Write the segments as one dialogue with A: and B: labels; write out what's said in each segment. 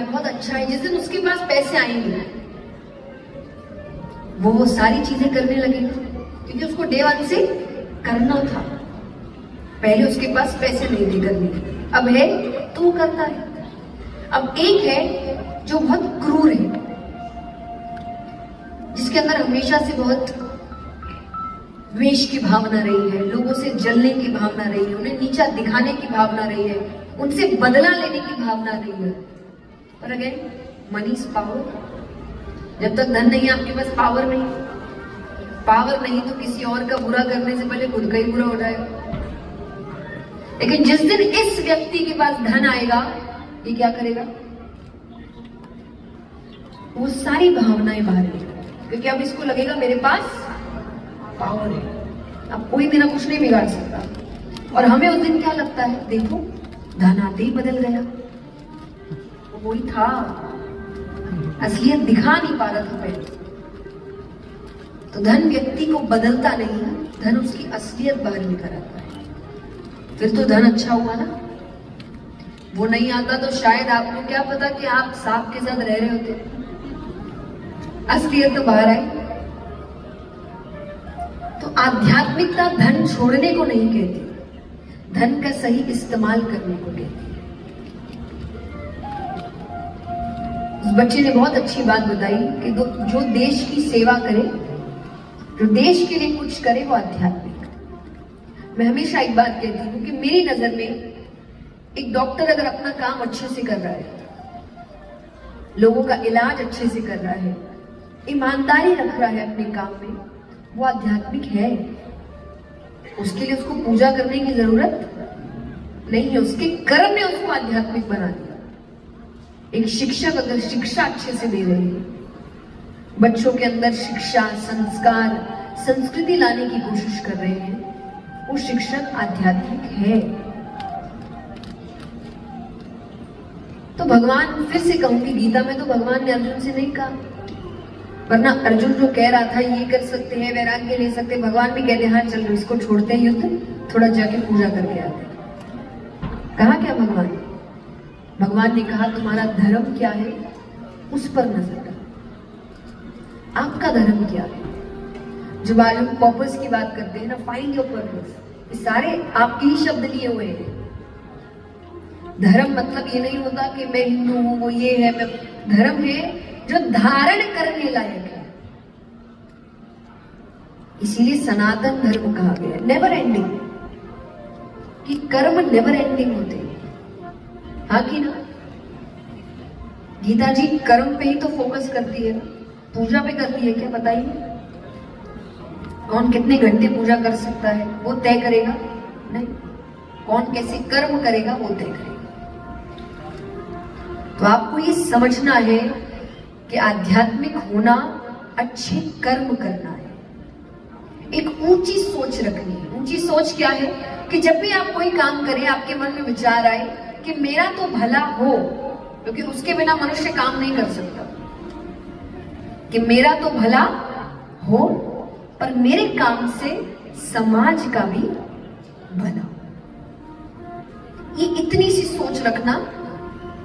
A: बहुत अच्छा है, जिस दिन उसके पास पैसे आएंगे वो सारी चीजें करने लगेगा, क्योंकि उसको डे वन से करना था। पहले उसके पास पैसे नहीं थे करने के, अब है तो वो करता है। अब एक है जो बहुत क्रूर है, जिसके अंदर हमेशा से बहुत द्वेष की भावना रही है, लोगों से जलने की भावना रही है, उन्हें नीचा दिखाने की भावना रही है, उनसे बदला लेने की भावना रही है। और अगेन मनी इज पावर। जब तक धन नहीं है आपके पास पावर नहीं, पावर नहीं तो किसी और का बुरा करने से पहले खुद का ही बुरा हो जाएगा। लेकिन जिस दिन इस व्यक्ति के पास धन आएगा, ये क्या करेगा? वो सारी भावनाएं बाहर निकलेंगी, क्योंकि अब इसको लगेगा मेरे पास पावर है, अब कोई मेरा कुछ नहीं बिगाड़ सकता। और हमें उस दिन क्या लगता है, देखो धन आते ही बदल गया, वो वही था, असलियत दिखा नहीं पा रहा था पहले। तो धन व्यक्ति को बदलता नहीं है, धन उसकी असलियत बाहर निकल आता है। फिर तो धन अच्छा हुआ ना। वो नहीं आता तो शायद आपको क्या पता कि आप सांप के साथ रह रहे होते, असलियत तो बाहर आई। तो आध्यात्मिकता धन छोड़ने को नहीं कहती, धन का सही इस्तेमाल करने को कहती। उस बच्चे ने बहुत अच्छी बात बताई कि जो देश की सेवा करे, जो देश के लिए कुछ करे, वो आध्यात्मिक। मैं हमेशा एक बात कहती हूँ कि मेरी नजर में एक डॉक्टर अगर अपना काम अच्छे से कर रहा है, लोगों का इलाज अच्छे से कर रहा है, ईमानदारी रख रहा है अपने काम में, वो आध्यात्मिक है। उसके लिए उसको पूजा करने की जरूरत नहीं है, उसके कर्म ने उसको आध्यात्मिक बना दिया। एक शिक्षक अगर शिक्षा अच्छे से दे रहे हैं, बच्चों के अंदर शिक्षा, संस्कार, संस्कृति लाने की कोशिश कर रहे हैं, वो शिक्षक आध्यात्मिक है। तो भगवान, फिर से कहूंगी, गीता में तो भगवान ने अर्जुन से नहीं कहा, वरना अर्जुन जो कह रहा था ये कर सकते हैं, वैराग्य ले सकते हैं, भगवान भी कहते हाँ चलो इसको छोड़ते हैं युद्ध, थोड़ा जाके पूजा करके आते हैं। कहा क्या भगवान? भगवान ने कहा तुम्हारा धर्म क्या है उस पर नजर डालो, आपका धर्म क्या है। जब आज हम पर्पस की बात करते हैं ना, फाइंड योर पर्पस, ये सारे आपके ही शब्द लिए हुए हैं। धर्म मतलब ये नहीं होता कि मैं हिंदू हूं, वो ये है, मैं, धर्म है जो धारण करने लायक है। इसीलिए सनातन धर्म कहा गया, नेवर एंडिंग, कि कर्म नेवर एंडिंग होते हैं। हाँ कि ना? गीता जी कर्म पे ही तो फोकस करती है ना, पूजा पे करती है क्या? बताइए, कौन कितने घंटे पूजा कर सकता है वो तय करेगा नहीं, कौन कैसे कर्म करेगा वो तय करेगा। तो आपको ये समझना है कि आध्यात्मिक होना अच्छे कर्म करना है, एक ऊंची सोच रखनी है। ऊंची सोच क्या है कि जब भी आप कोई काम करें, आपके मन में विचार आए कि मेरा तो भला हो, क्योंकि उसके बिना मनुष्य काम नहीं कर सकता, कि मेरा तो भला हो पर मेरे काम से समाज का भी भला हो। ये इतनी सी सोच रखना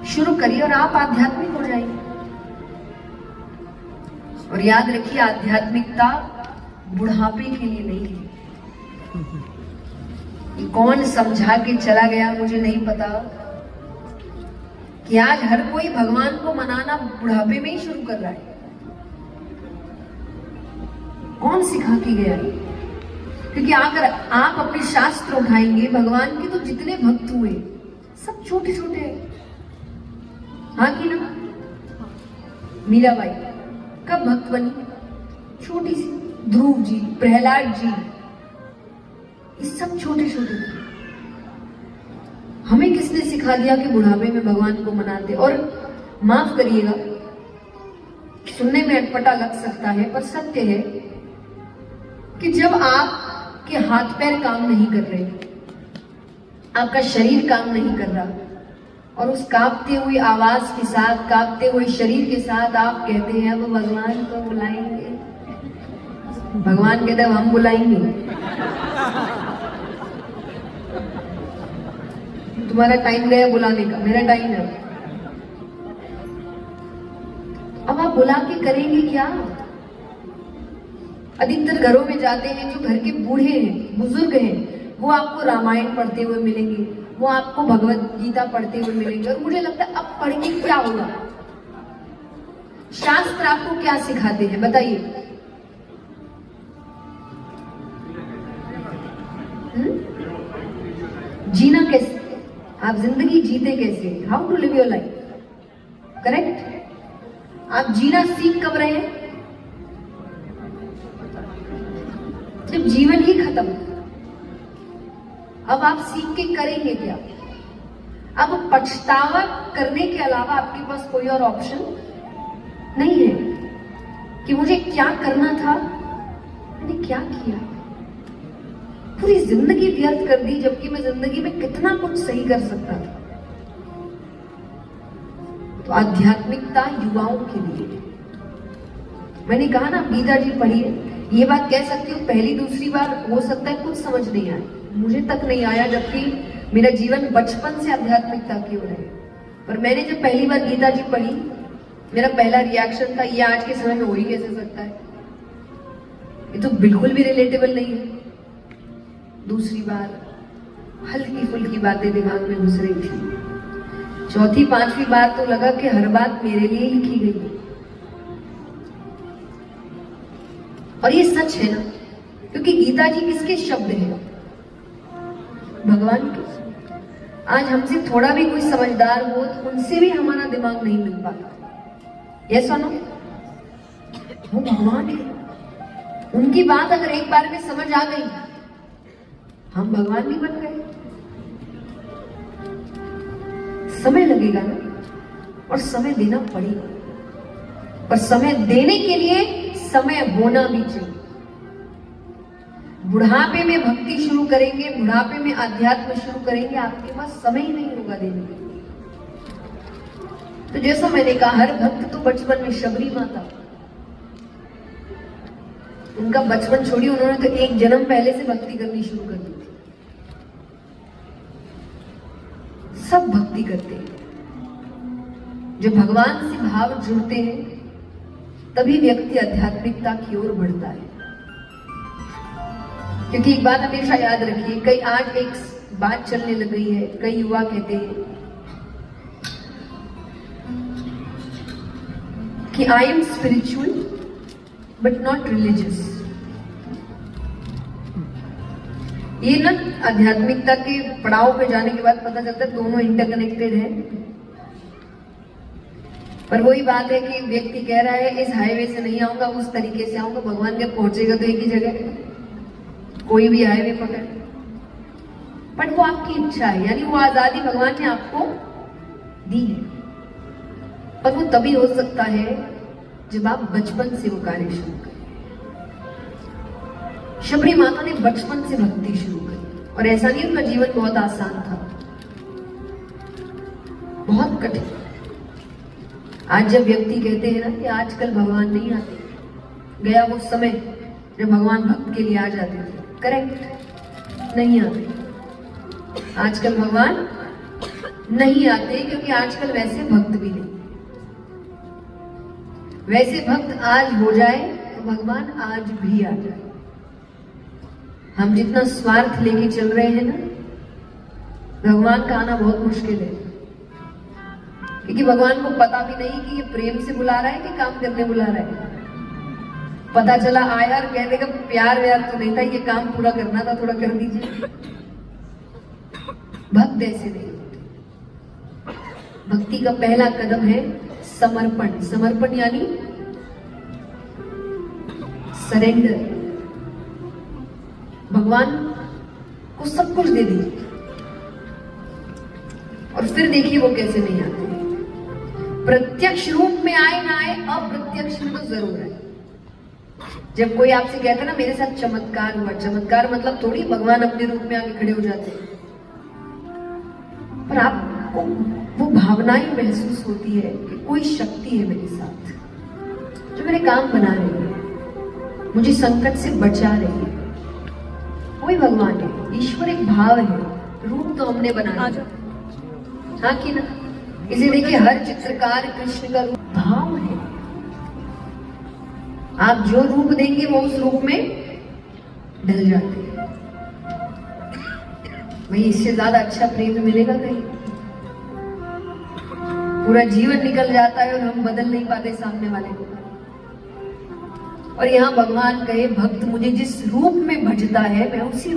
A: शुरू करिए और आप आध्यात्मिक हो जाएंगे। और याद रखिए, आध्यात्मिकता बुढ़ापे के लिए नहीं है। ये कौन समझा के चला गया मुझे नहीं पता कि आज हर कोई भगवान को मनाना बुढ़ापे में ही शुरू कर रहा है। कौन सिखा के गया है? क्योंकि अगर आप अपने शास्त्र उठाएंगे, भगवान के तो जितने भक्त हुए सब छोटे छोटे हैं। हाँ कि ना? मीराबाई कब भक्त बनी? छोटी सी। ध्रुव जी, प्रहलाद जी, ये सब छोटे छोटे थे। हमें किसने सिखा दिया कि बुढ़ापे में भगवान को मनाते? और माफ करिएगा, सुनने में अटपटा लग सकता है, पर सत्य है कि जब आपके हाथ पैर काम नहीं कर रहे, आपका शरीर काम नहीं कर रहा, और उस कांपते हुए आवाज के साथ, कांपते हुए शरीर के साथ आप कहते हैं अब भगवान को बुलाएंगे, भगवान कहते हैं हम बुलाएंगे। तुम्हारा टाइम गया बुलाने का, मेरा टाइम है। अब आप बुला के करेंगे क्या? अधिकतर घरों में जाते हैं जो घर के बूढ़े हैं, बुजुर्ग हैं, वो आपको रामायण पढ़ते हुए मिलेंगे, वो आपको भगवत गीता पढ़ते हुए मिलेंगे। और मुझे लगता है अब पढ़ के क्या होगा? शास्त्र आपको क्या सिखाते हैं बताइए? जीना कैसे, आप जिंदगी जीते कैसे, how to live your life, correct? आप जीना सीख कब रहे हैं? जब जीवन ही खत्म। अब आप सीख के करेंगे क्या? अब पछतावा करने के अलावा आपके पास कोई और ऑप्शन नहीं है कि मुझे क्या करना था, मैंने क्या किया। पूरी जिंदगी व्यर्थ कर दी, जबकि मैं जिंदगी में कितना कुछ सही कर सकता था। तो आध्यात्मिकता युवाओं के लिए, मैंने कहा ना गीता जी पढ़िए। ये बात कह सकती हूँ पहली दूसरी बार हो सकता है कुछ समझ नहीं आया, मुझे तक नहीं आया, जबकि मेरा जीवन बचपन से आध्यात्मिकता की ओर है। पर मैंने जब पहली बार गीता जी पढ़ी, मेरा पहला रिएक्शन था ये आज के समय में हो ही कैसे सकता है, ये तो बिल्कुल भी रिलेटेबल नहीं है। दूसरी बार हल्की फुल्की बातें दिमाग में घुस रही थी। चौथी पांचवी बार तो लगा कि हर बात मेरे लिए लिखी गई है। और ये सच है ना, क्योंकि गीता जी किसके शब्द हैं? भगवान के। आज हमसे थोड़ा भी कोई समझदार हो तो उनसे भी हमारा दिमाग नहीं मिल पाता। ये सुनो, वो भगवान है, उनकी बात अगर एक बार में समझ आ गई, हम भगवान नहीं बन गए। समय लगेगा ना, और समय देना पड़ेगा। और समय देने के लिए समय होना भी चाहिए। बुढ़ापे में भक्ति शुरू करेंगे, बुढ़ापे में अध्यात्म शुरू करेंगे, आपके पास समय ही नहीं होगा देने के लिए। तो जैसा मैंने कहा, हर भक्त तो बचपन में, शबरी माता, उनका बचपन छोड़ी, उन्होंने तो एक जन्म पहले से भक्ति करनी शुरू कर दी थी। सब भक्ति करते हैं। जब भगवान से भाव जुड़ते हैं तभी व्यक्ति आध्यात्मिकता की ओर बढ़ता है। क्योंकि एक बात हमेशा याद रखिए, कई आज एक बात चलने लग गई है, कई युवा कहते हैं कि I am spiritual but not religious. ये ना आध्यात्मिकता के पड़ाव पे जाने के बाद पता चलता है दोनों इंटरकनेक्टेड है। पर वही बात है कि व्यक्ति कह रहा है इस हाईवे से नहीं आऊंगा, उस तरीके से आऊंगा। भगवान के पहुंचेगा तो एक ही जगह, कोई भी हाईवे पकड़। पर वो आपकी इच्छा है, यानी वो आजादी भगवान ने आपको दी है। पर वो तभी हो सकता है जब आप बचपन से वो कार्य शुरू करें। शबरी माता ने बचपन से भक्ति शुरू करी, और ऐसा नहीं उनका जीवन बहुत आसान था, बहुत कठिन। आज जब व्यक्ति कहते हैं ना कि आजकल भगवान नहीं आते, गया वो समय जब भगवान भक्त के लिए आ जाते थे, करेक्ट? नहीं आते। आजकल भगवान नहीं आते क्योंकि आजकल वैसे भक्त भी नहीं। वैसे भक्त आज हो जाए तो भगवान आज भी आ जाए। हम जितना स्वार्थ लेके चल रहे हैं ना, भगवान का आना बहुत मुश्किल है। क्योंकि भगवान को पता भी नहीं कि ये प्रेम से बुला रहा है कि काम करने बुला रहा है। पता चला आया और कहने का प्यार व्यार तो नहीं था, ये काम पूरा करना था, थोड़ा कर दीजिए। भक्त ऐसे नहीं होते। भक्ति का पहला कदम है समर्पण। समर्पण यानी सरेंडर। भगवान को सब कुछ दे दीजिए और फिर देखिए वो कैसे नहीं आते। प्रत्यक्ष रूप में आए ना आए, अप्रत्यक्ष में तो जरूर आए। जब कोई आपसे कहता है ना मेरे साथ चमत्कार हुआ, चमत्कार मतलब थोड़ी भगवान अपने रूप में आके खड़े हो जाते हैं, पर आपको वो भावनाएं महसूस होती है कि कोई शक्ति है मेरे साथ जो मेरे काम बना रही है, मुझे संकट से बचा रही है। कोई भगवान है, ईश्वर एक भाव है, रूप तो हमने बनाया, हाँ कि ना। इसे देखिए, हर चित्रकार कृष्ण का रूप भाव है। आप जो रूप देंगे वो उस रूप में ढल जाते हैं। भाई इससे ज्यादा अच्छा प्रेम मिलेगा कहीं? पूरा जीवन निकल जाता है और हम बदल नहीं पाते सामने वाले को। और यहाँ भगवान कहे भक्त मुझे जिस रूप में भजता है मैं उसी